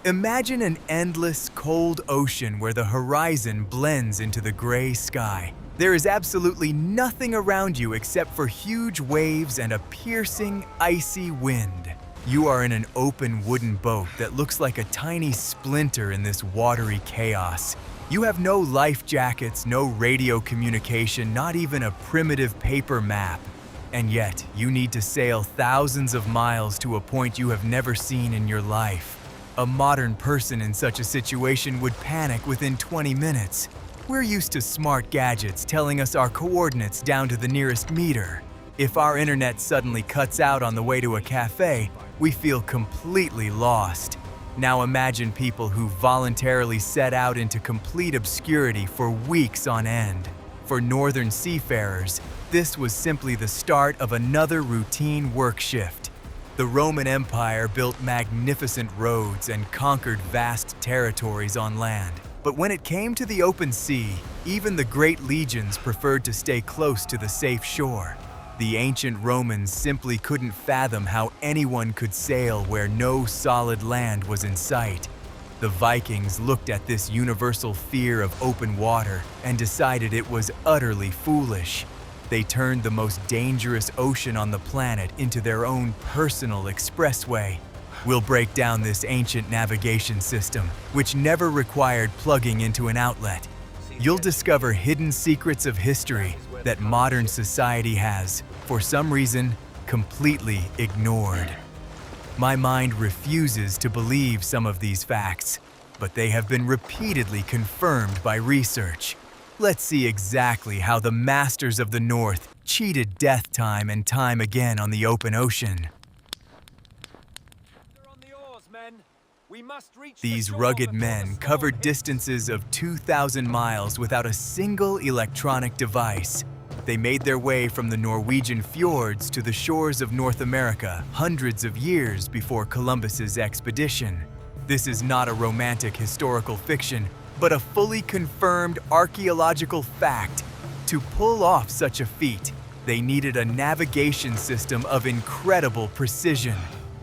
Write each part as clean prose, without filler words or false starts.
Imagine an endless, cold ocean where the horizon blends into the gray sky. There is absolutely nothing around you except for huge waves and a piercing, icy wind. You are in an open wooden boat that looks like a tiny splinter in this watery chaos. You have no life jackets, no radio communication, not even a primitive paper map. And yet, you need to sail thousands of miles to a point you have never seen in your life. A modern person in such a situation would panic within 20 minutes. We're used to smart gadgets telling us our coordinates down to the nearest meter. If our internet suddenly cuts out on the way to a cafe, we feel completely lost. Now imagine people who voluntarily set out into complete obscurity for weeks on end. For northern seafarers, this was simply the start of another routine work shift. The Roman Empire built magnificent roads and conquered vast territories on land. But when it came to the open sea, even the great legions preferred to stay close to the safe shore. The ancient Romans simply couldn't fathom how anyone could sail where no solid land was in sight. The Vikings looked at this universal fear of open water and decided it was utterly foolish. They turned the most dangerous ocean on the planet into their own personal expressway. We'll break down this ancient navigation system, which never required plugging into an outlet. You'll discover hidden secrets of history that modern society has, for some reason, completely ignored. My mind refuses to believe some of these facts, but they have been repeatedly confirmed by research. Let's see exactly how the masters of the North cheated death time and time again on the open ocean. These rugged men covered distances of 2,000 miles without a single electronic device. They made their way from the Norwegian fjords to the shores of North America hundreds of years before Columbus's expedition. This is not a romantic historical fiction, but a fully confirmed archaeological fact. To pull off such a feat, they needed a navigation system of incredible precision.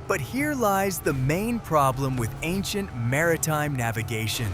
But here lies the main problem with ancient maritime navigation.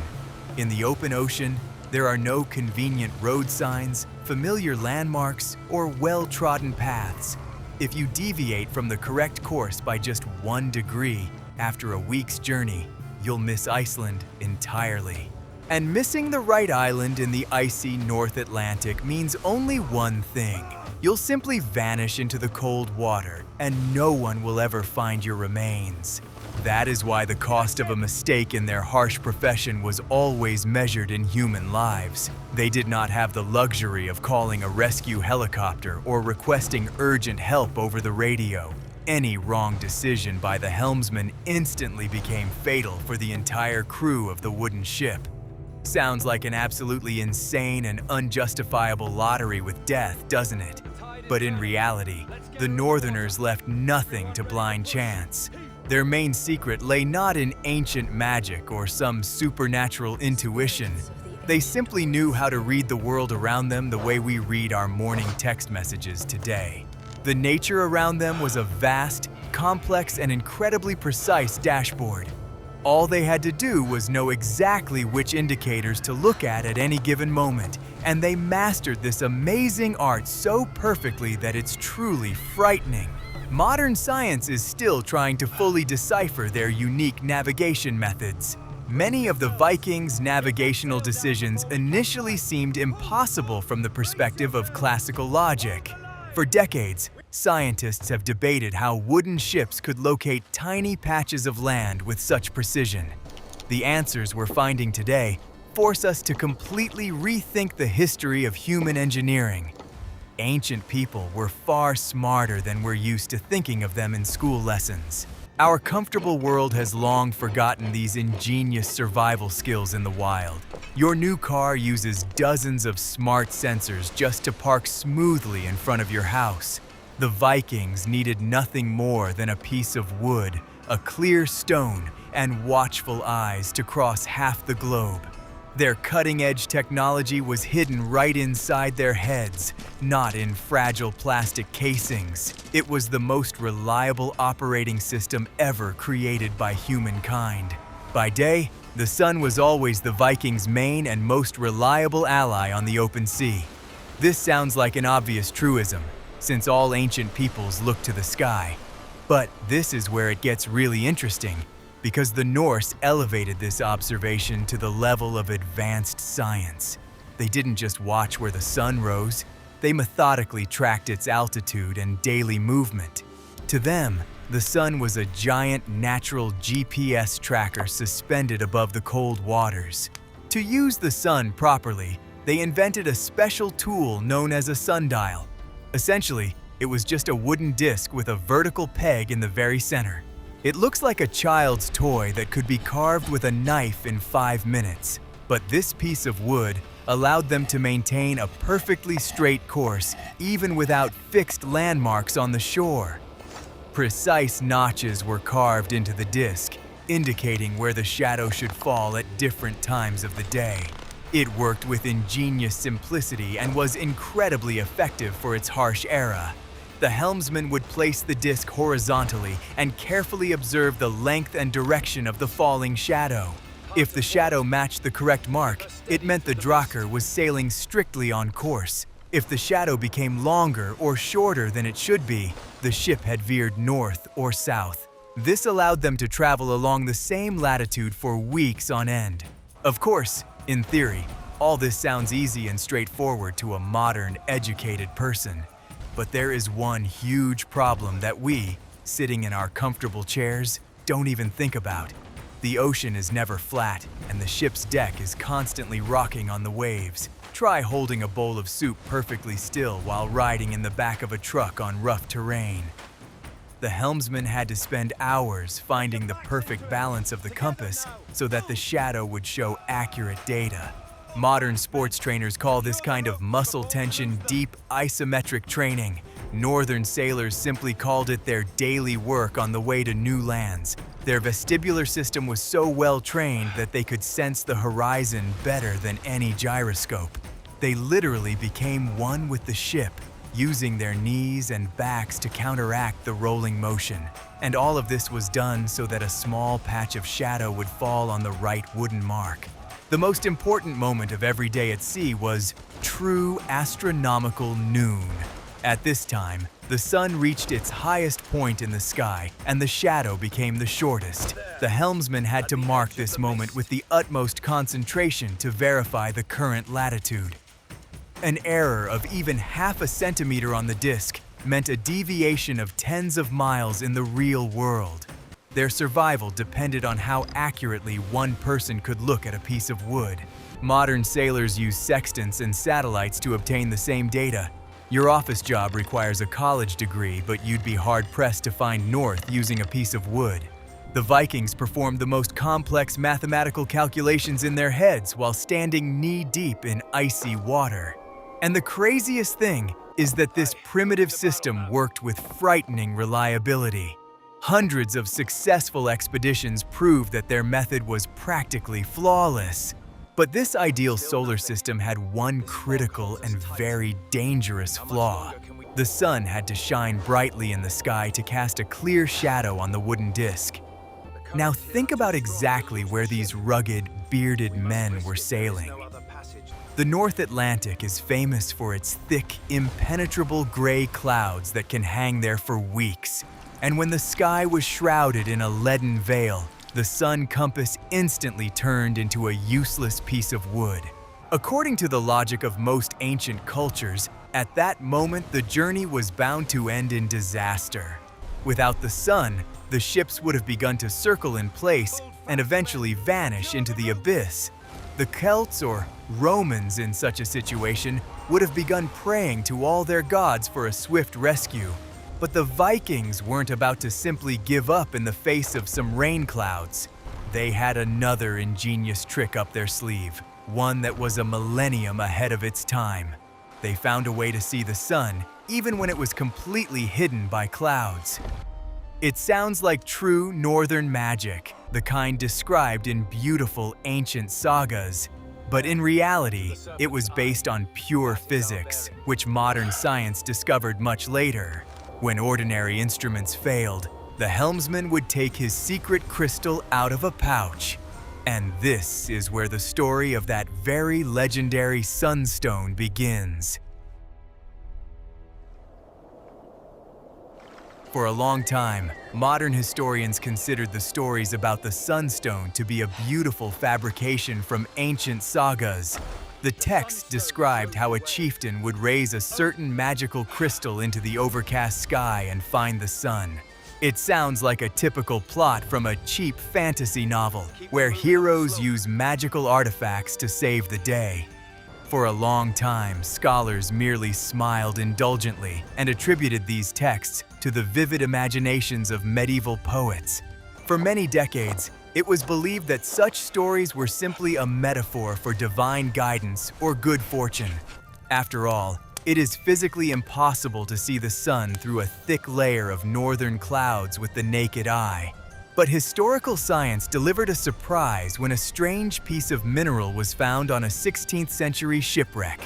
In the open ocean, there are no convenient road signs, familiar landmarks, or well-trodden paths. If you deviate from the correct course by just 1 degree, after a week's journey, you'll miss Iceland entirely. And missing the right island in the icy North Atlantic means only one thing. You'll simply vanish into the cold water, and no one will ever find your remains. That is why the cost of a mistake in their harsh profession was always measured in human lives. They did not have the luxury of calling a rescue helicopter or requesting urgent help over the radio. Any wrong decision by the helmsman instantly became fatal for the entire crew of the wooden ship. Sounds like an absolutely insane and unjustifiable lottery with death, doesn't it? But in reality, the Northerners left nothing to blind chance. Their main secret lay not in ancient magic or some supernatural intuition. They simply knew how to read the world around them the way we read our morning text messages today. The nature around them was a vast, complex, and incredibly precise dashboard. All they had to do was know exactly which indicators to look at any given moment, and they mastered this amazing art so perfectly that it's truly frightening. Modern science is still trying to fully decipher their unique navigation methods. Many of the Vikings' navigational decisions initially seemed impossible from the perspective of classical logic. For decades, scientists have debated how wooden ships could locate tiny patches of land with such precision. The answers we're finding today force us to completely rethink the history of human engineering. Ancient people were far smarter than we're used to thinking of them in school lessons. Our comfortable world has long forgotten these ingenious survival skills in the wild. Your new car uses dozens of smart sensors just to park smoothly in front of your house. The Vikings needed nothing more than a piece of wood, a clear stone, and watchful eyes to cross half the globe. Their cutting-edge technology was hidden right inside their heads, not in fragile plastic casings. It was the most reliable operating system ever created by humankind. By day, the sun was always the Vikings' main and most reliable ally on the open sea. This sounds like an obvious truism, since all ancient peoples look to the sky. But this is where it gets really interesting, because the Norse elevated this observation to the level of advanced science. They didn't just watch where the sun rose, they methodically tracked its altitude and daily movement. To them, the sun was a giant natural GPS tracker suspended above the cold waters. To use the sun properly, they invented a special tool known as a sundial. Essentially, it was just a wooden disc with a vertical peg in the very center. It looks like a child's toy that could be carved with a knife in 5 minutes. But this piece of wood allowed them to maintain a perfectly straight course, even without fixed landmarks on the shore. Precise notches were carved into the disc, indicating where the shadow should fall at different times of the day. It worked with ingenious simplicity and was incredibly effective for its harsh era. The helmsman would place the disc horizontally and carefully observe the length and direction of the falling shadow. If the shadow matched the correct mark, it meant the drakkar was sailing strictly on course. If the shadow became longer or shorter than it should be, the ship had veered north or south. This allowed them to travel along the same latitude for weeks on end. Of course, in theory, all this sounds easy and straightforward to a modern, educated person. But there is one huge problem that we, sitting in our comfortable chairs, don't even think about. The ocean is never flat, and the ship's deck is constantly rocking on the waves. Try holding a bowl of soup perfectly still while riding in the back of a truck on rough terrain. The helmsman had to spend hours finding the perfect balance of the compass so that the shadow would show accurate data. Modern sports trainers call this kind of muscle tension deep isometric training. Northern sailors simply called it their daily work on the way to new lands. Their vestibular system was so well trained that they could sense the horizon better than any gyroscope. They literally became one with the ship, using their knees and backs to counteract the rolling motion. And all of this was done so that a small patch of shadow would fall on the right wooden mark. The most important moment of every day at sea was true astronomical noon. At this time, the sun reached its highest point in the sky, and the shadow became the shortest. The helmsman had to mark this moment with the utmost concentration to verify the current latitude. An error of even half a centimeter on the disc meant a deviation of tens of miles in the real world. Their survival depended on how accurately one person could look at a piece of wood. Modern sailors use sextants and satellites to obtain the same data. Your office job requires a college degree, but you'd be hard-pressed to find north using a piece of wood. The Vikings performed the most complex mathematical calculations in their heads while standing knee-deep in icy water. And the craziest thing is that this primitive system worked with frightening reliability. Hundreds of successful expeditions proved that their method was practically flawless. But this ideal solar system had one critical and very dangerous flaw. The sun had to shine brightly in the sky to cast a clear shadow on the wooden disc. Now think about exactly where these rugged, bearded men were sailing. The North Atlantic is famous for its thick, impenetrable gray clouds that can hang there for weeks. And when the sky was shrouded in a leaden veil, the sun compass instantly turned into a useless piece of wood. According to the logic of most ancient cultures, at that moment the journey was bound to end in disaster. Without the sun, the ships would have begun to circle in place and eventually vanish into the abyss. The Celts or Romans in such a situation would have begun praying to all their gods for a swift rescue. But the Vikings weren't about to simply give up in the face of some rain clouds. They had another ingenious trick up their sleeve, one that was a millennium ahead of its time. They found a way to see the sun, even when it was completely hidden by clouds. It sounds like true northern magic, the kind described in beautiful ancient sagas. But in reality, it was based on pure physics, which modern science discovered much later. When ordinary instruments failed, the helmsman would take his secret crystal out of a pouch, And this is where the story of that very legendary sunstone begins. For a long time, modern historians considered the stories about the sunstone to be a beautiful fabrication from ancient sagas. The text described how a chieftain would raise a certain magical crystal into the overcast sky and find the sun. It sounds like a typical plot from a cheap fantasy novel, where heroes use magical artifacts to save the day. For a long time, scholars merely smiled indulgently and attributed these texts to the vivid imaginations of medieval poets. For many decades, it was believed that such stories were simply a metaphor for divine guidance or good fortune. After all, it is physically impossible to see the sun through a thick layer of northern clouds with the naked eye. But historical science delivered a surprise when a strange piece of mineral was found on a 16th century shipwreck.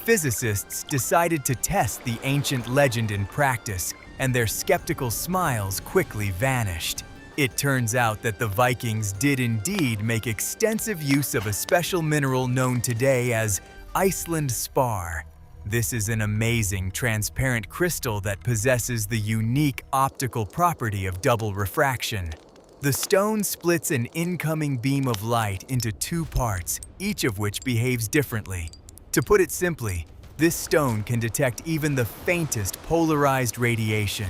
Physicists decided to test the ancient legend in practice, and their skeptical smiles quickly vanished. It turns out that the Vikings did indeed make extensive use of a special mineral known today as Iceland spar. This is an amazing transparent crystal that possesses the unique optical property of double refraction. The stone splits an incoming beam of light into two parts, each of which behaves differently. To put it simply, this stone can detect even the faintest polarized radiation.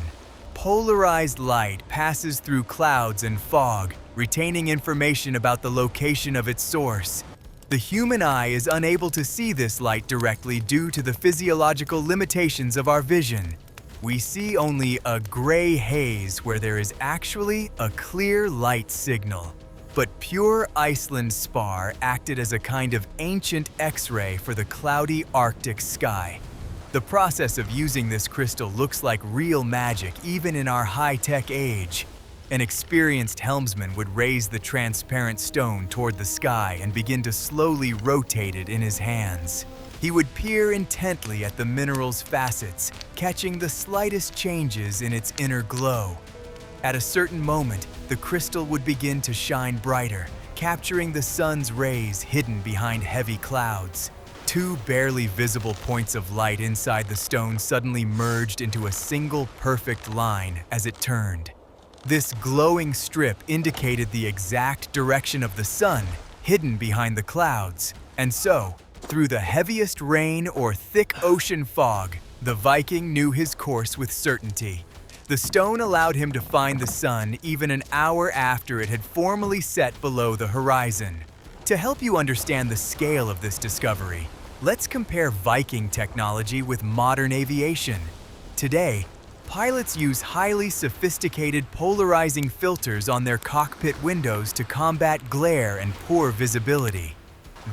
Polarized light passes through clouds and fog, retaining information about the location of its source. The human eye is unable to see this light directly due to the physiological limitations of our vision. We see only a gray haze where there is actually a clear light signal. But pure Iceland spar acted as a kind of ancient X-ray for the cloudy Arctic sky. The process of using this crystal looks like real magic even in our high-tech age. An experienced helmsman would raise the transparent stone toward the sky and begin to slowly rotate it in his hands. He would peer intently at the mineral's facets, catching the slightest changes in its inner glow. At a certain moment, the crystal would begin to shine brighter, capturing the sun's rays hidden behind heavy clouds. Two barely visible points of light inside the stone suddenly merged into a single perfect line as it turned. This glowing strip indicated the exact direction of the sun, hidden behind the clouds. And so, through the heaviest rain or thick ocean fog, the Viking knew his course with certainty. The stone allowed him to find the sun even an hour after it had formally set below the horizon. To help you understand the scale of this discovery, let's compare Viking technology with modern aviation. Today, pilots use highly sophisticated polarizing filters on their cockpit windows to combat glare and poor visibility.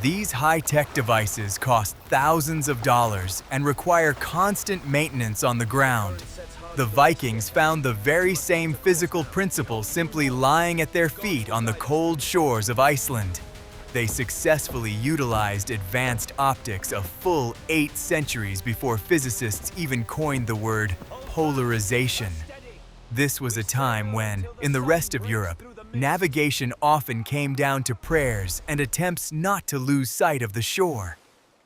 These high-tech devices cost thousands of dollars and require constant maintenance on the ground. The Vikings found the very same physical principle simply lying at their feet on the cold shores of Iceland. They successfully utilized advanced optics a full 8 centuries before physicists even coined the word polarization. This was a time when, in the rest of Europe, navigation often came down to prayers and attempts not to lose sight of the shore.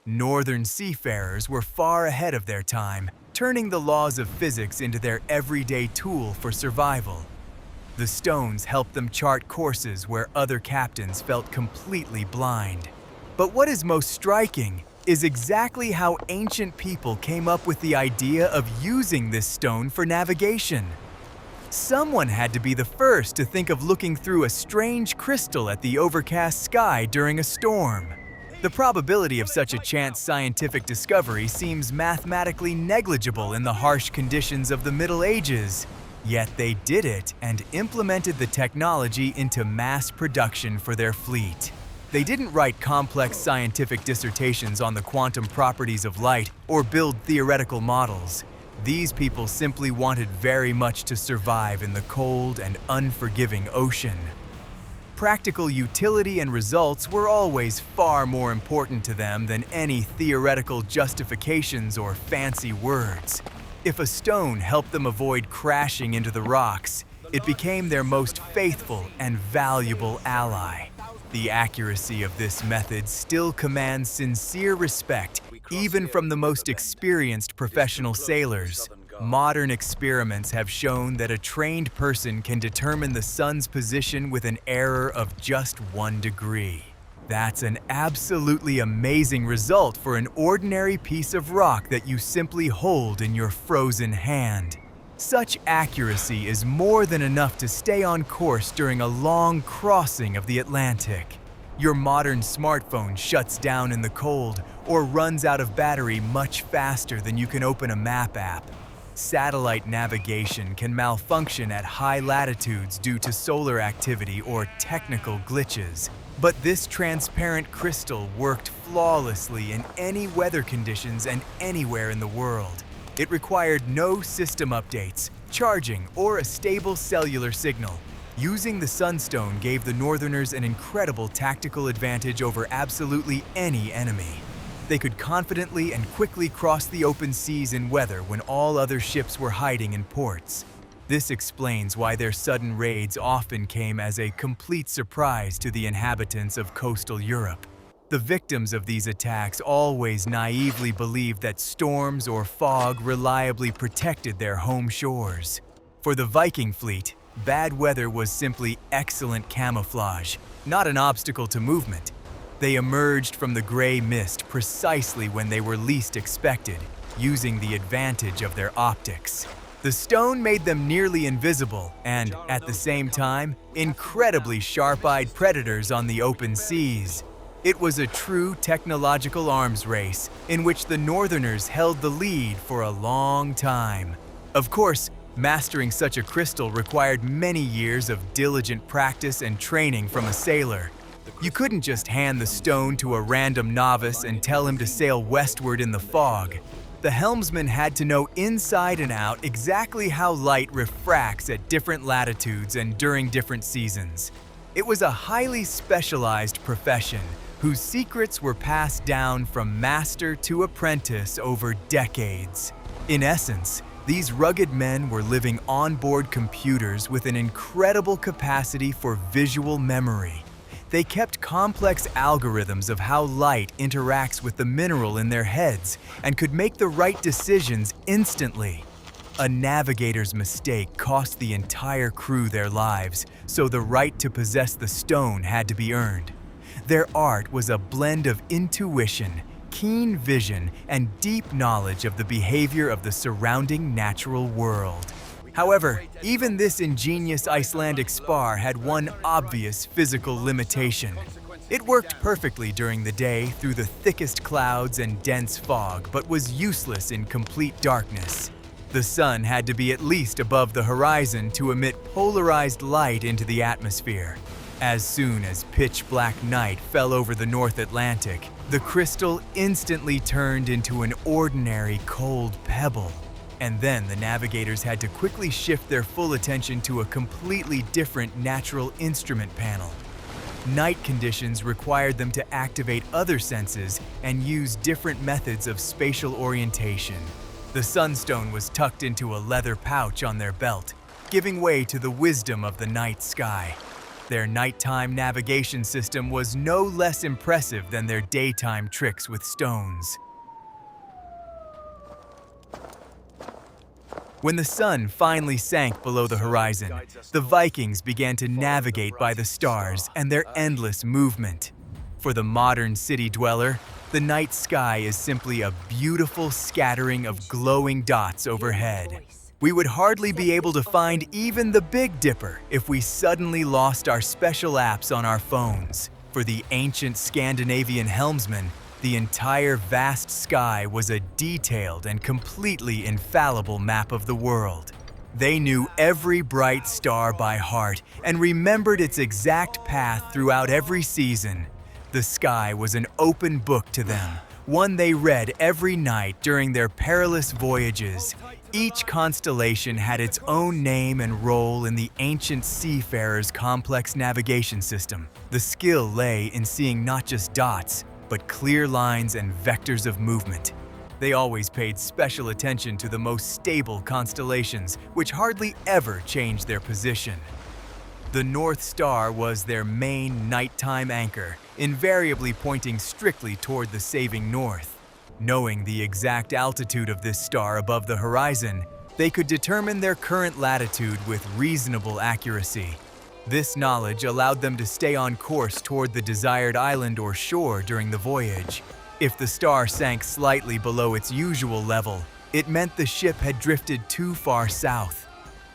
Northern seafarers were far ahead of their time, turning the laws of physics into their everyday tool for survival. The stones helped them chart courses where other captains felt completely blind. But what is most striking is exactly how ancient people came up with the idea of using this stone for navigation. Someone had to be the first to think of looking through a strange crystal at the overcast sky during a storm. The probability of such a chance scientific discovery seems mathematically negligible in the harsh conditions of the Middle Ages. Yet they did it and implemented the technology into mass production for their fleet. They didn't write complex scientific dissertations on the quantum properties of light or build theoretical models. These people simply wanted very much to survive in the cold and unforgiving ocean. Practical utility and results were always far more important to them than any theoretical justifications or fancy words. If a stone helped them avoid crashing into the rocks, it became their most faithful and valuable ally. The accuracy of this method still commands sincere respect, even from the most experienced professional sailors. Modern experiments have shown that a trained person can determine the sun's position with an error of just 1 degree. That's an absolutely amazing result for an ordinary piece of rock that you simply hold in your frozen hand. Such accuracy is more than enough to stay on course during a long crossing of the Atlantic. Your modern smartphone shuts down in the cold or runs out of battery much faster than you can open a map app. Satellite navigation can malfunction at high latitudes due to solar activity or technical glitches. But this transparent crystal worked flawlessly in any weather conditions and anywhere in the world. It required no system updates, charging, or a stable cellular signal. Using the sunstone gave the Northerners an incredible tactical advantage over absolutely any enemy. They could confidently and quickly cross the open seas in weather when all other ships were hiding in ports. This explains why their sudden raids often came as a complete surprise to the inhabitants of coastal Europe. The victims of these attacks always naively believed that storms or fog reliably protected their home shores. For the Viking fleet, bad weather was simply excellent camouflage, not an obstacle to movement. They emerged from the gray mist precisely when they were least expected, using the advantage of their optics. The stone made them nearly invisible and, at the same time, incredibly sharp-eyed predators on the open seas. It was a true technological arms race in which the Northerners held the lead for a long time. Of course, mastering such a crystal required many years of diligent practice and training from a sailor. You couldn't just hand the stone to a random novice and tell him to sail westward in the fog. The helmsman had to know inside and out exactly how light refracts at different latitudes and during different seasons. It was a highly specialized profession whose secrets were passed down from master to apprentice over decades. In essence, these rugged men were living onboard computers with an incredible capacity for visual memory. They kept complex algorithms of how light interacts with the mineral in their heads and could make the right decisions instantly. A navigator's mistake cost the entire crew their lives, so the right to possess the stone had to be earned. Their art was a blend of intuition, keen vision, and deep knowledge of the behavior of the surrounding natural world. However, even this ingenious Icelandic spar had one obvious physical limitation. It worked perfectly during the day through the thickest clouds and dense fog, but was useless in complete darkness. The sun had to be at least above the horizon to emit polarized light into the atmosphere. As soon as pitch-black night fell over the North Atlantic, the crystal instantly turned into an ordinary cold pebble. And then the navigators had to quickly shift their full attention to a completely different natural instrument panel. Night conditions required them to activate other senses and use different methods of spatial orientation. The sunstone was tucked into a leather pouch on their belt, giving way to the wisdom of the night sky. Their nighttime navigation system was no less impressive than their daytime tricks with stones. When the sun finally sank below the horizon, the Vikings began to navigate by the stars and their endless movement. For the modern city dweller, the night sky is simply a beautiful scattering of glowing dots overhead. We would hardly be able to find even the Big Dipper if we suddenly lost our special apps on our phones. For the ancient Scandinavian helmsman, the entire vast sky was a detailed and completely infallible map of the world. They knew every bright star by heart and remembered its exact path throughout every season. The sky was an open book to them, one they read every night during their perilous voyages. Each constellation had its own name and role in the ancient seafarers' complex navigation system. The skill lay in seeing not just dots, but clear lines and vectors of movement. They always paid special attention to the most stable constellations, which hardly ever changed their position. The North Star was their main nighttime anchor, invariably pointing strictly toward the saving north. Knowing the exact altitude of this star above the horizon, they could determine their current latitude with reasonable accuracy. This knowledge allowed them to stay on course toward the desired island or shore during the voyage. If the star sank slightly below its usual level, it meant the ship had drifted too far south.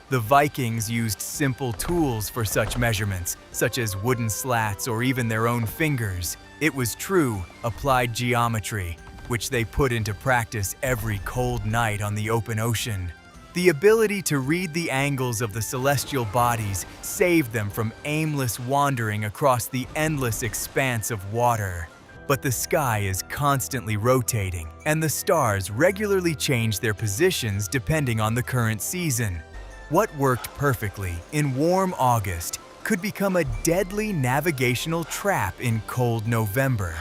The Vikings used simple tools for such measurements, such as wooden slats or even their own fingers. It was true, applied geometry, which they put into practice every cold night on the open ocean. The ability to read the angles of the celestial bodies saved them from aimless wandering across the endless expanse of water. But the sky is constantly rotating, and the stars regularly change their positions depending on the current season. What worked perfectly in warm August could become a deadly navigational trap in cold November.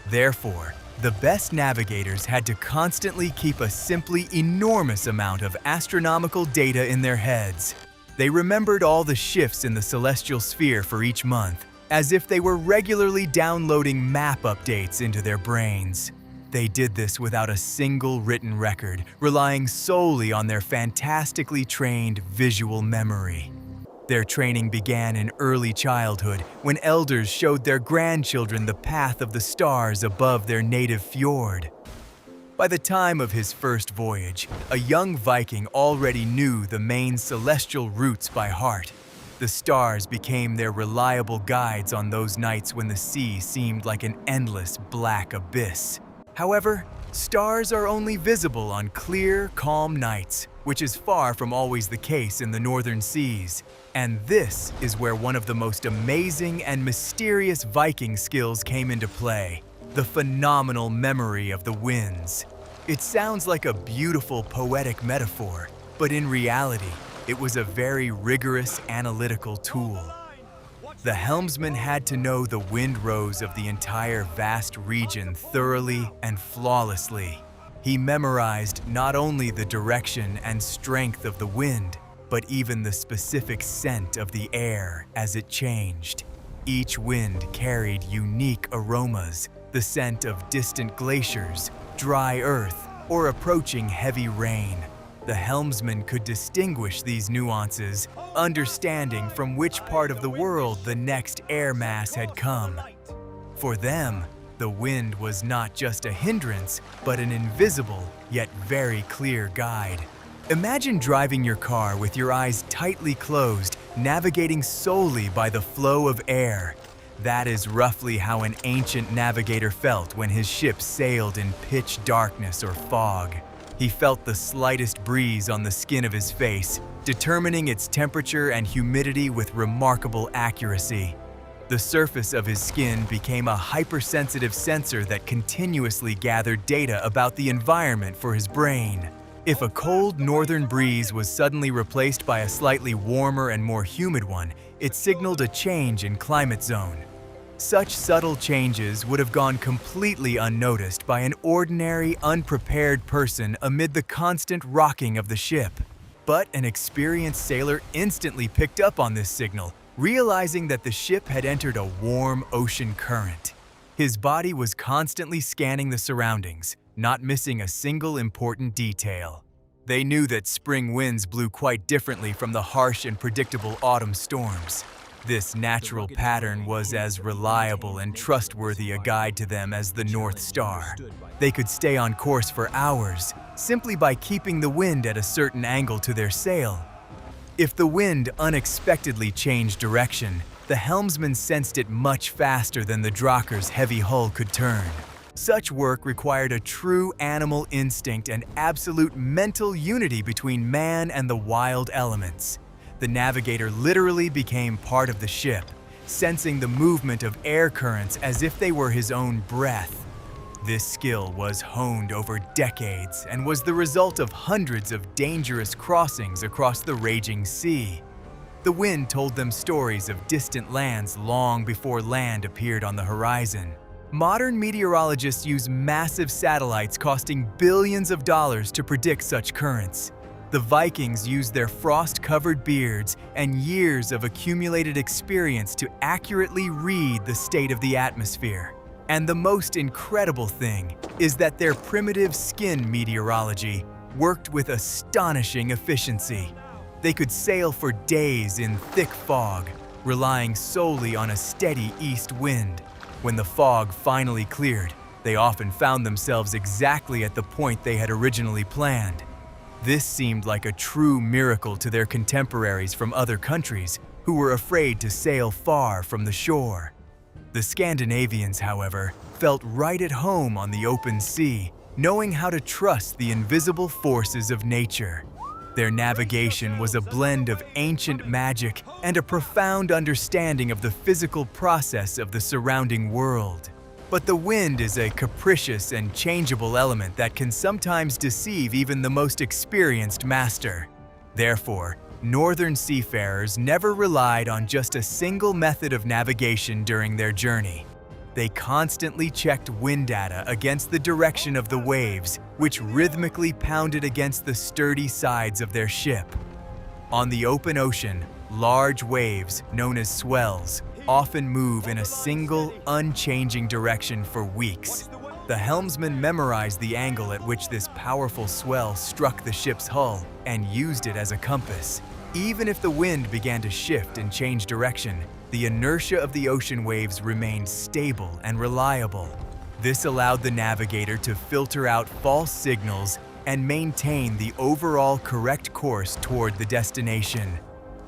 Therefore, the best navigators had to constantly keep a simply enormous amount of astronomical data in their heads. They remembered all the shifts in the celestial sphere for each month, as if they were regularly downloading map updates into their brains. They did this without a single written record, relying solely on their fantastically trained visual memory. Their training began in early childhood, when elders showed their grandchildren the path of the stars above their native fjord. By the time of his first voyage, a young Viking already knew the main celestial routes by heart. The stars became their reliable guides on those nights when the sea seemed like an endless black abyss. However, stars are only visible on clear, calm nights, which is far from always the case in the northern seas. And this is where one of the most amazing and mysterious Viking skills came into play: the phenomenal memory of the winds. It sounds like a beautiful poetic metaphor, but in reality, it was a very rigorous analytical tool. The helmsman had to know the wind rows of the entire vast region thoroughly and flawlessly. He memorized not only the direction and strength of the wind, but even the specific scent of the air as it changed. Each wind carried unique aromas, the scent of distant glaciers, dry earth, or approaching heavy rain. The helmsman could distinguish these nuances, understanding from which part of the world the next air mass had come. For them, the wind was not just a hindrance, but an invisible, yet very clear guide. Imagine driving your car with your eyes tightly closed, navigating solely by the flow of air. That is roughly how an ancient navigator felt when his ship sailed in pitch darkness or fog. He felt the slightest breeze on the skin of his face, determining its temperature and humidity with remarkable accuracy. The surface of his skin became a hypersensitive sensor that continuously gathered data about the environment for his brain. If a cold northern breeze was suddenly replaced by a slightly warmer and more humid one, it signaled a change in climate zone. Such subtle changes would have gone completely unnoticed by an ordinary, unprepared person amid the constant rocking of the ship. But an experienced sailor instantly picked up on this signal, realizing that the ship had entered a warm ocean current. His body was constantly scanning the surroundings, not missing a single important detail. They knew that spring winds blew quite differently from the harsh and predictable autumn storms. This natural pattern was as reliable and trustworthy a guide to them as the North Star. They could stay on course for hours, simply by keeping the wind at a certain angle to their sail. If the wind unexpectedly changed direction, the helmsman sensed it much faster than the drocker's heavy hull could turn. Such work required a true animal instinct and absolute mental unity between man and the wild elements. The navigator literally became part of the ship, sensing the movement of air currents as if they were his own breath. This skill was honed over decades and was the result of hundreds of dangerous crossings across the raging sea. The wind told them stories of distant lands long before land appeared on the horizon. Modern meteorologists use massive satellites costing billions of dollars to predict such currents. The Vikings used their frost-covered beards and years of accumulated experience to accurately read the state of the atmosphere. And the most incredible thing is that their primitive skin meteorology worked with astonishing efficiency. They could sail for days in thick fog, relying solely on a steady east wind. When the fog finally cleared, they often found themselves exactly at the point they had originally planned. This seemed like a true miracle to their contemporaries from other countries who were afraid to sail far from the shore. The Scandinavians, however, felt right at home on the open sea, knowing how to trust the invisible forces of nature. Their navigation was a blend of ancient magic and a profound understanding of the physical process of the surrounding world. But the wind is a capricious and changeable element that can sometimes deceive even the most experienced master. Therefore, northern seafarers never relied on just a single method of navigation during their journey. They constantly checked wind data against the direction of the waves, which rhythmically pounded against the sturdy sides of their ship. On the open ocean, large waves, known as swells, often move in a single, unchanging direction for weeks. The helmsman memorized the angle at which this powerful swell struck the ship's hull and used it as a compass. Even if the wind began to shift and change direction, the inertia of the ocean waves remained stable and reliable. This allowed the navigator to filter out false signals and maintain the overall correct course toward the destination.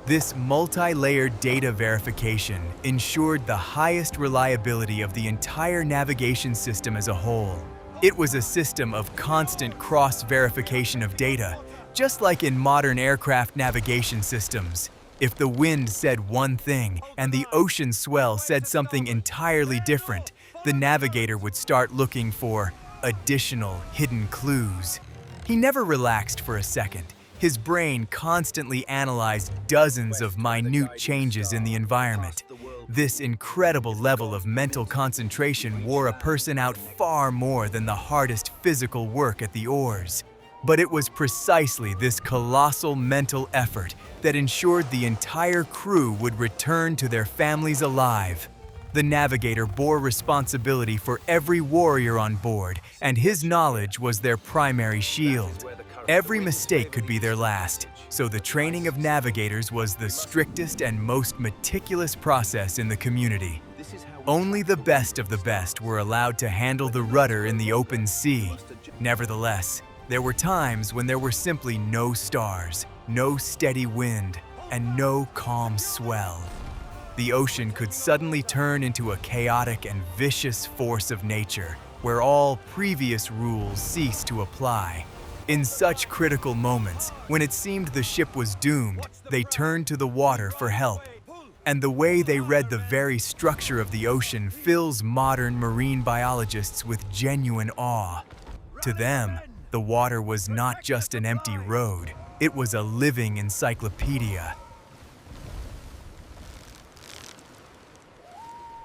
This multi-layered data verification ensured the highest reliability of the entire navigation system as a whole. It was a system of constant cross-verification of data, just like in modern aircraft navigation systems. If the wind said one thing and the ocean swell said something entirely different, the navigator would start looking for additional hidden clues. He never relaxed for a second. His brain constantly analyzed dozens of minute changes in the environment. This incredible level of mental concentration wore a person out far more than the hardest physical work at the oars. But it was precisely this colossal mental effort that ensured the entire crew would return to their families alive. The navigator bore responsibility for every warrior on board, and his knowledge was their primary shield. Every mistake could be their last, so the training of navigators was the strictest and most meticulous process in the community. Only the best of the best were allowed to handle the rudder in the open sea. Nevertheless, there were times when there were simply no stars, no steady wind, and no calm swell. The ocean could suddenly turn into a chaotic and vicious force of nature, where all previous rules ceased to apply. In such critical moments, when it seemed the ship was doomed, they turned to the water for help. And the way they read the very structure of the ocean fills modern marine biologists with genuine awe. To them, the water was not just an empty road, it was a living encyclopedia.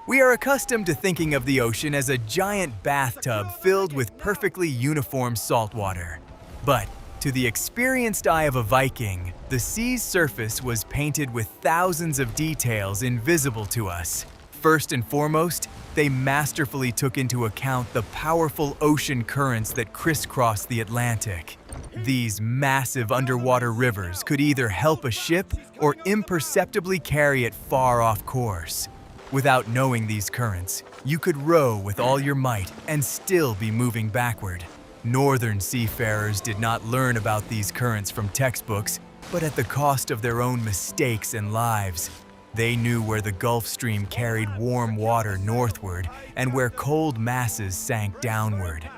We are accustomed to thinking of the ocean as a giant bathtub filled with perfectly uniform saltwater. But to the experienced eye of a Viking, the sea's surface was painted with thousands of details invisible to us. First and foremost, they masterfully took into account the powerful ocean currents that crisscross the Atlantic. These massive underwater rivers could either help a ship or imperceptibly carry it far off course. Without knowing these currents, you could row with all your might and still be moving backward. Northern seafarers did not learn about these currents from textbooks, but at the cost of their own mistakes and lives. They knew where the Gulf Stream carried warm water northward and where cold masses sank downward.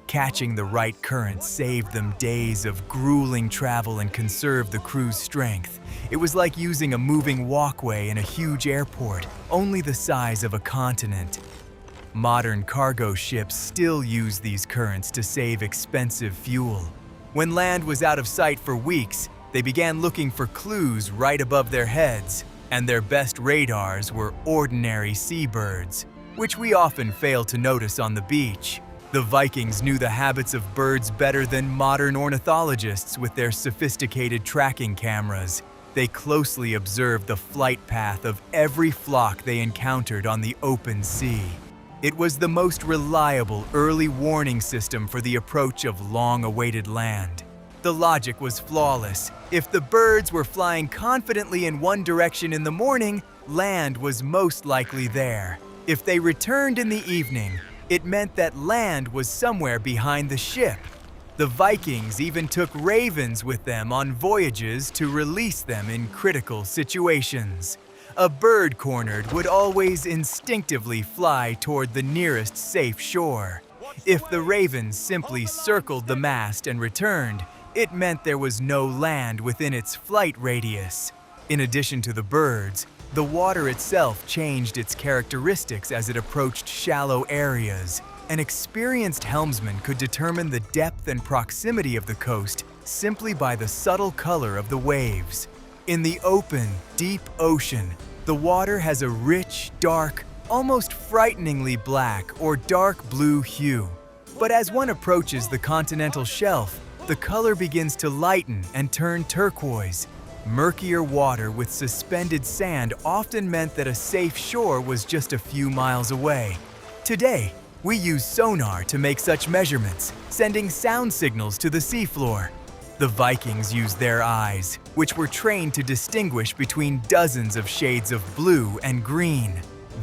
Catching the right current saved them days of grueling travel and conserved the crew's strength. It was like using a moving walkway in a huge airport, only the size of a continent. Modern cargo ships still use these currents to save expensive fuel. When land was out of sight for weeks, they began looking for clues right above their heads, and their best radars were ordinary seabirds, which we often fail to notice on the beach. The Vikings knew the habits of birds better than modern ornithologists with their sophisticated tracking cameras. They closely observed the flight path of every flock they encountered on the open sea. It was the most reliable early warning system for the approach of long-awaited land. The logic was flawless. If the birds were flying confidently in one direction in the morning, land was most likely there. If they returned in the evening, it meant that land was somewhere behind the ship. The Vikings even took ravens with them on voyages to release them in critical situations. A bird cornered would always instinctively fly toward the nearest safe shore. If the raven simply circled the mast and returned, it meant there was no land within its flight radius. In addition to the birds, the water itself changed its characteristics as it approached shallow areas. An experienced helmsman could determine the depth and proximity of the coast simply by the subtle color of the waves. In the open, deep ocean, the water has a rich, dark, almost frighteningly black or dark blue hue. But as one approaches the continental shelf, the color begins to lighten and turn turquoise. Murkier water with suspended sand often meant that a safe shore was just a few miles away. Today, we use sonar to make such measurements, sending sound signals to the seafloor. The Vikings used their eyes, which were trained to distinguish between dozens of shades of blue and green.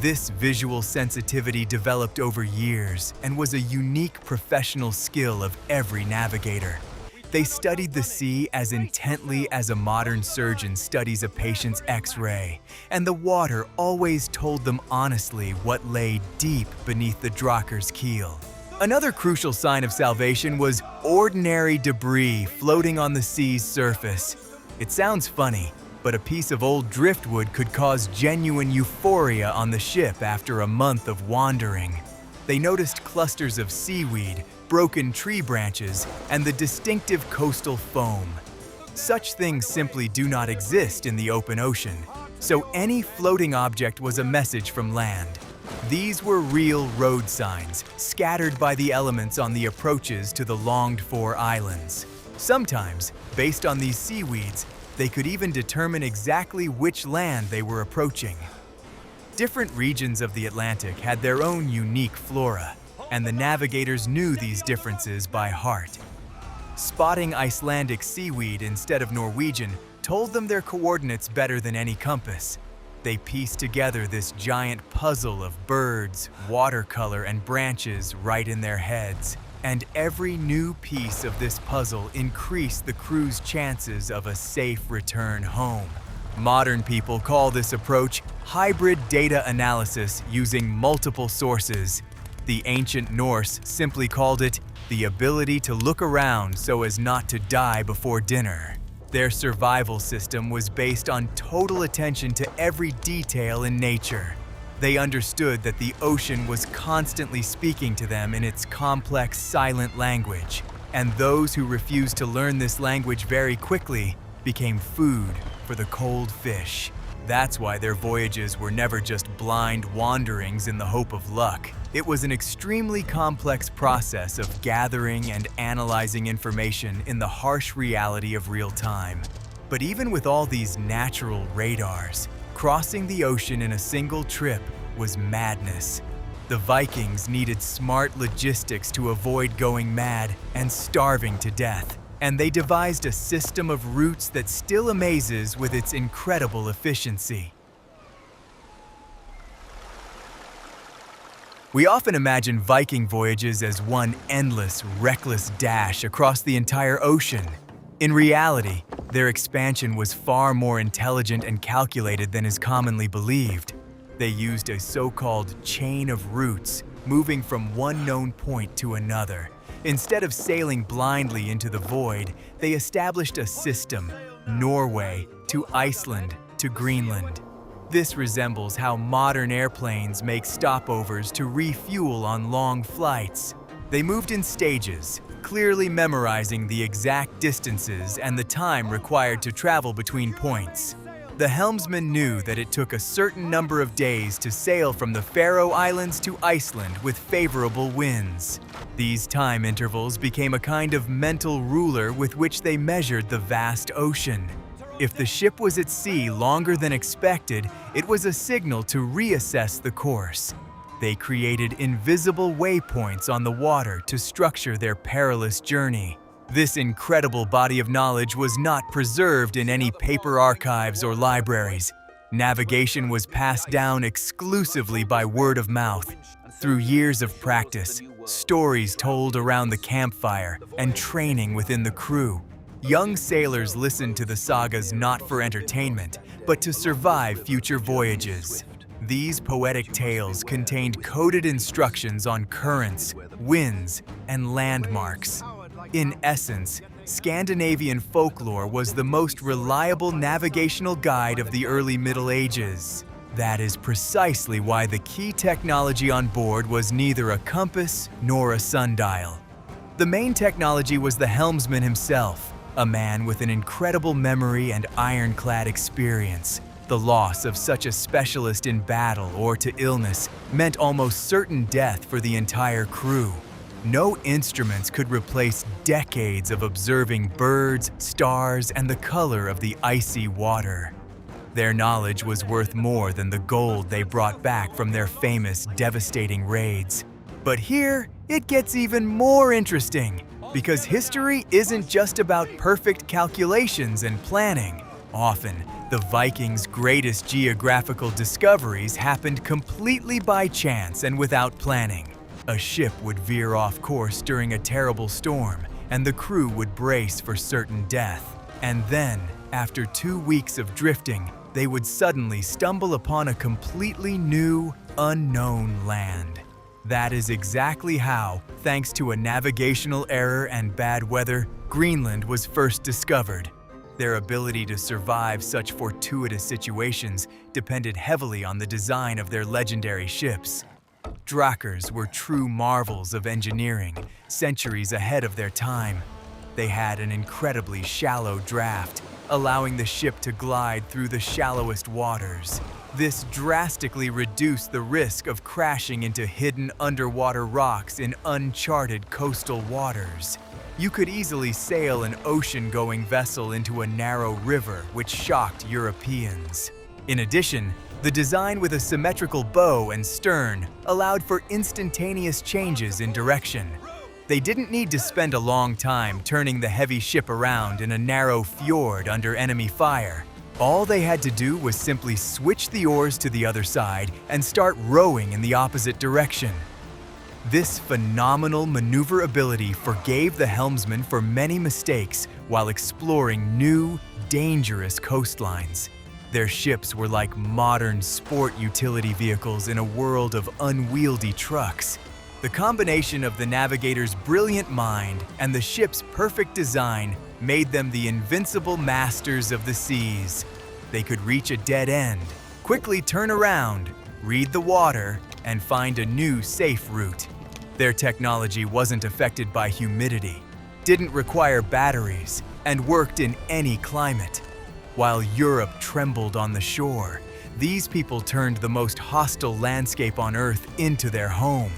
This visual sensitivity developed over years and was a unique professional skill of every navigator. They studied the sea as intently as a modern surgeon studies a patient's X-ray, and the water always told them honestly what lay deep beneath the drocker's keel. Another crucial sign of salvation was ordinary debris floating on the sea's surface. It sounds funny, but a piece of old driftwood could cause genuine euphoria on the ship after a month of wandering. They noticed clusters of seaweed, broken tree branches, and the distinctive coastal foam. Such things simply do not exist in the open ocean, so any floating object was a message from land. These were real road signs, scattered by the elements on the approaches to the longed-for islands. Sometimes, based on these seaweeds, they could even determine exactly which land they were approaching. Different regions of the Atlantic had their own unique flora, and the navigators knew these differences by heart. Spotting Icelandic seaweed instead of Norwegian told them their coordinates better than any compass. They pieced together this giant puzzle of birds, watercolor, and branches right in their heads. And every new piece of this puzzle increased the crew's chances of a safe return home. Modern people call this approach hybrid data analysis using multiple sources. The ancient Norse simply called it the ability to look around so as not to die before dinner. Their survival system was based on total attention to every detail in nature. They understood that the ocean was constantly speaking to them in its complex, silent language, and those who refused to learn this language very quickly became food for the cold fish. That's why their voyages were never just blind wanderings in the hope of luck. It was an extremely complex process of gathering and analyzing information in the harsh reality of real time. But even with all these natural radars, crossing the ocean in a single trip was madness. The Vikings needed smart logistics to avoid going mad and starving to death, and they devised a system of routes that still amazes with its incredible efficiency. We often imagine Viking voyages as one endless, reckless dash across the entire ocean. In reality, their expansion was far more intelligent and calculated than is commonly believed. They used a so-called chain of routes, moving from one known point to another. Instead of sailing blindly into the void, they established a system, Norway to Iceland to Greenland. This resembles how modern airplanes make stopovers to refuel on long flights. They moved in stages, clearly memorizing the exact distances and the time required to travel between points. The helmsman knew that it took a certain number of days to sail from the Faroe Islands to Iceland with favorable winds. These time intervals became a kind of mental ruler with which they measured the vast ocean. If the ship was at sea longer than expected, it was a signal to reassess the course. They created invisible waypoints on the water to structure their perilous journey. This incredible body of knowledge was not preserved in any paper archives or libraries. Navigation was passed down exclusively by word of mouth, through years of practice, stories told around the campfire, and training within the crew. Young sailors listened to the sagas not for entertainment, but to survive future voyages. These poetic tales contained coded instructions on currents, winds, and landmarks. In essence, Scandinavian folklore was the most reliable navigational guide of the early Middle Ages. That is precisely why the key technology on board was neither a compass nor a sundial. The main technology was the helmsman himself, a man with an incredible memory and ironclad experience. The loss of such a specialist in battle or to illness meant almost certain death for the entire crew. No instruments could replace decades of observing birds, stars, and the color of the icy water. Their knowledge was worth more than the gold they brought back from their famous, devastating raids. But here, it gets even more interesting, because history isn't just about perfect calculations and planning. Often, the Vikings' greatest geographical discoveries happened completely by chance and without planning. A ship would veer off course during a terrible storm, and the crew would brace for certain death. And then, after 2 weeks of drifting, they would suddenly stumble upon a completely new, unknown land. That is exactly how, thanks to a navigational error and bad weather, Greenland was first discovered. Their ability to survive such fortuitous situations depended heavily on the design of their legendary ships. Drakers were true marvels of engineering, centuries ahead of their time. They had an incredibly shallow draft, allowing the ship to glide through the shallowest waters. This drastically reduced the risk of crashing into hidden underwater rocks in uncharted coastal waters. You could easily sail an ocean-going vessel into a narrow river, which shocked Europeans. In addition, the design with a symmetrical bow and stern allowed for instantaneous changes in direction. They didn't need to spend a long time turning the heavy ship around in a narrow fjord under enemy fire. All they had to do was simply switch the oars to the other side and start rowing in the opposite direction. This phenomenal maneuverability forgave the helmsman for many mistakes while exploring new, dangerous coastlines. Their ships were like modern sport utility vehicles in a world of unwieldy trucks. The combination of the navigator's brilliant mind and the ship's perfect design made them the invincible masters of the seas. They could reach a dead end, quickly turn around, read the water, and find a new safe route. Their technology wasn't affected by humidity, didn't require batteries, and worked in any climate. While Europe trembled on the shore, these people turned the most hostile landscape on Earth into their home.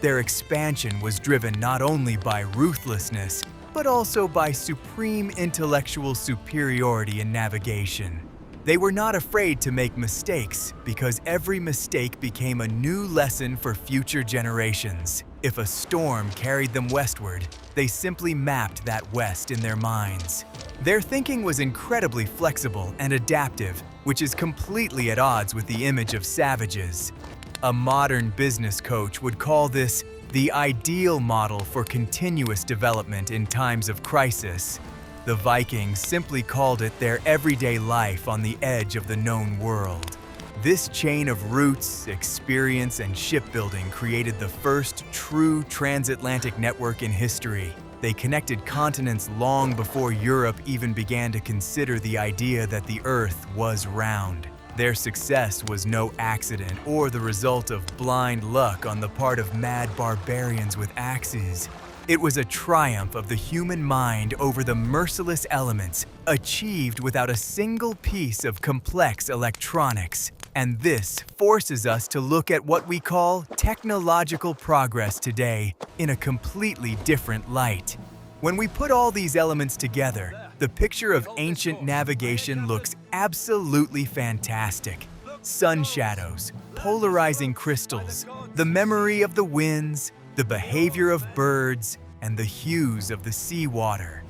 Their expansion was driven not only by ruthlessness, but also by supreme intellectual superiority in navigation. They were not afraid to make mistakes because every mistake became a new lesson for future generations. If a storm carried them westward, they simply mapped that west in their minds. Their thinking was incredibly flexible and adaptive, which is completely at odds with the image of savages. A modern business coach would call this the ideal model for continuous development in times of crisis. The Vikings simply called it their everyday life on the edge of the known world. This chain of roots, experience, and shipbuilding created the first true transatlantic network in history. They connected continents long before Europe even began to consider the idea that the Earth was round. Their success was no accident or the result of blind luck on the part of mad barbarians with axes. It was a triumph of the human mind over the merciless elements, achieved without a single piece of complex electronics. And this forces us to look at what we call technological progress today in a completely different light. When we put all these elements together, the picture of ancient navigation looks absolutely fantastic. Sun shadows, polarizing crystals, the memory of the winds, the behavior of birds, and the hues of the seawater.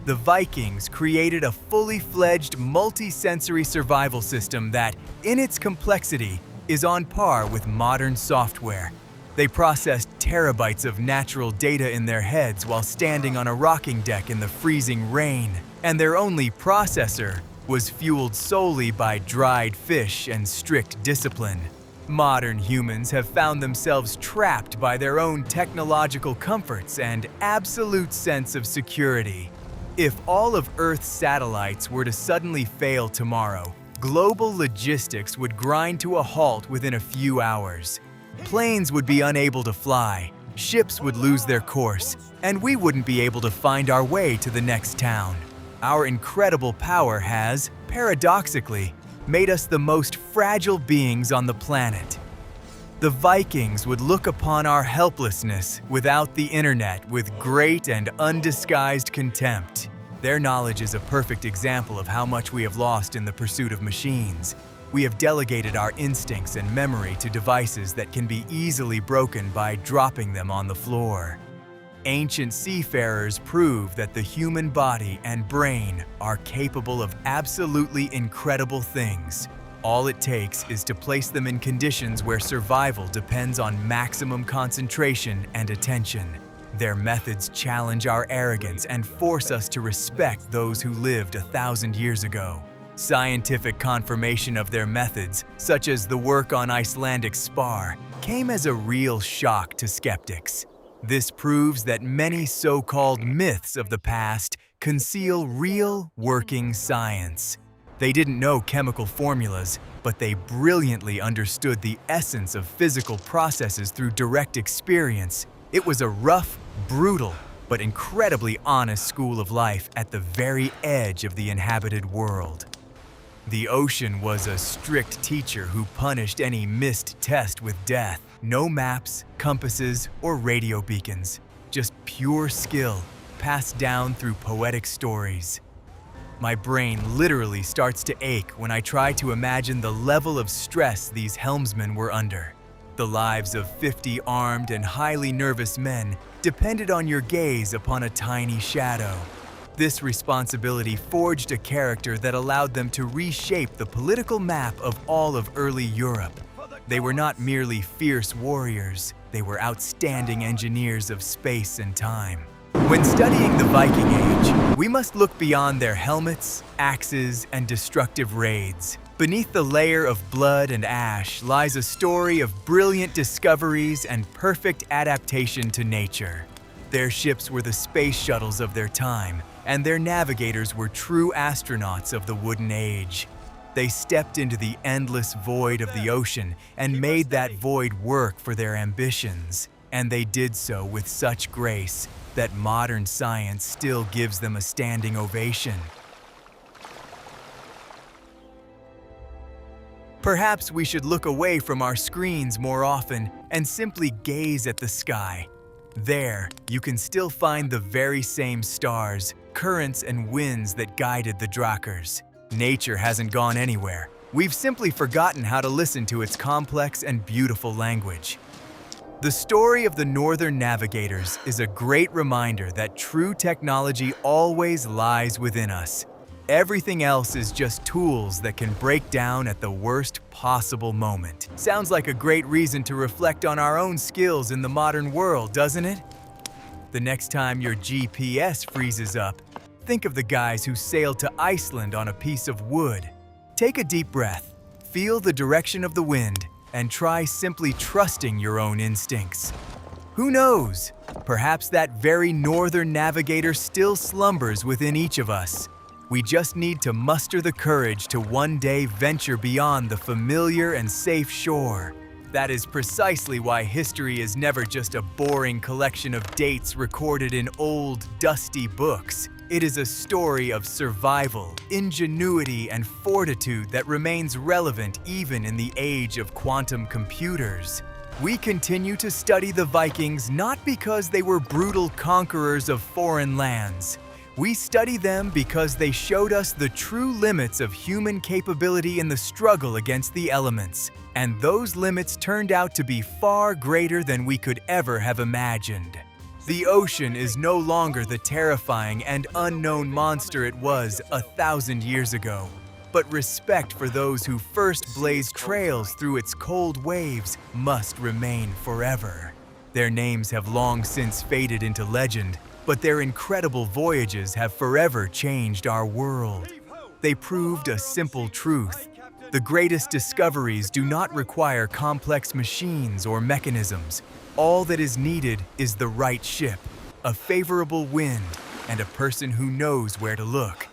The Vikings created a fully fledged multi-sensory survival system that, in its complexity, is on par with modern software. They processed terabytes of natural data in their heads while standing on a rocking deck in the freezing rain, and their only processor was fueled solely by dried fish and strict discipline. Modern humans have found themselves trapped by their own technological comforts and absolute sense of security. If all of Earth's satellites were to suddenly fail tomorrow, global logistics would grind to a halt within a few hours. Planes would be unable to fly, ships would lose their course, and we wouldn't be able to find our way to the next town. Our incredible power has, paradoxically, made us the most fragile beings on the planet. The Vikings would look upon our helplessness without the internet with great and undisguised contempt. Their knowledge is a perfect example of how much we have lost in the pursuit of machines. We have delegated our instincts and memory to devices that can be easily broken by dropping them on the floor. Ancient seafarers prove that the human body and brain are capable of absolutely incredible things. All it takes is to place them in conditions where survival depends on maximum concentration and attention. Their methods challenge our arrogance and force us to respect those who lived 1,000 years ago. Scientific confirmation of their methods, such as the work on Icelandic spar, came as a real shock to skeptics. This proves that many so-called myths of the past conceal real, working science. They didn't know chemical formulas, but they brilliantly understood the essence of physical processes through direct experience. It was a rough, brutal, but incredibly honest school of life at the very edge of the inhabited world. The ocean was a strict teacher who punished any missed test with death. No maps, compasses, or radio beacons, just pure skill, passed down through poetic stories. My brain literally starts to ache when I try to imagine the level of stress these helmsmen were under. The lives of 50 armed and highly nervous men depended on your gaze upon a tiny shadow. This responsibility forged a character that allowed them to reshape the political map of all of early Europe. They were not merely fierce warriors, they were outstanding engineers of space and time. When studying the Viking Age, we must look beyond their helmets, axes, and destructive raids. Beneath the layer of blood and ash lies a story of brilliant discoveries and perfect adaptation to nature. Their ships were the space shuttles of their time, and their navigators were true astronauts of the Wooden Age. They stepped into the endless void of the ocean and made that void work for their ambitions. And they did so with such grace that modern science still gives them a standing ovation. Perhaps we should look away from our screens more often and simply gaze at the sky. There, you can still find the very same stars, currents, and winds that guided the Drakars. Nature hasn't gone anywhere. We've simply forgotten how to listen to its complex and beautiful language. The story of the Northern Navigators is a great reminder that true technology always lies within us. Everything else is just tools that can break down at the worst possible moment. Sounds like a great reason to reflect on our own skills in the modern world, doesn't it? The next time your GPS freezes up, think of the guys who sailed to Iceland on a piece of wood. Take a deep breath, feel the direction of the wind, and try simply trusting your own instincts. Who knows? Perhaps that very northern navigator still slumbers within each of us. We just need to muster the courage to one day venture beyond the familiar and safe shore. That is precisely why history is never just a boring collection of dates recorded in old, dusty books. It is a story of survival, ingenuity, and fortitude that remains relevant even in the age of quantum computers. We continue to study the Vikings not because they were brutal conquerors of foreign lands. We study them because they showed us the true limits of human capability in the struggle against the elements. And those limits turned out to be far greater than we could ever have imagined. The ocean is no longer the terrifying and unknown monster it was 1,000 years ago. But respect for those who first blazed trails through its cold waves must remain forever. Their names have long since faded into legend, but their incredible voyages have forever changed our world. They proved a simple truth. The greatest discoveries do not require complex machines or mechanisms. All that is needed is the right ship, a favorable wind, and a person who knows where to look.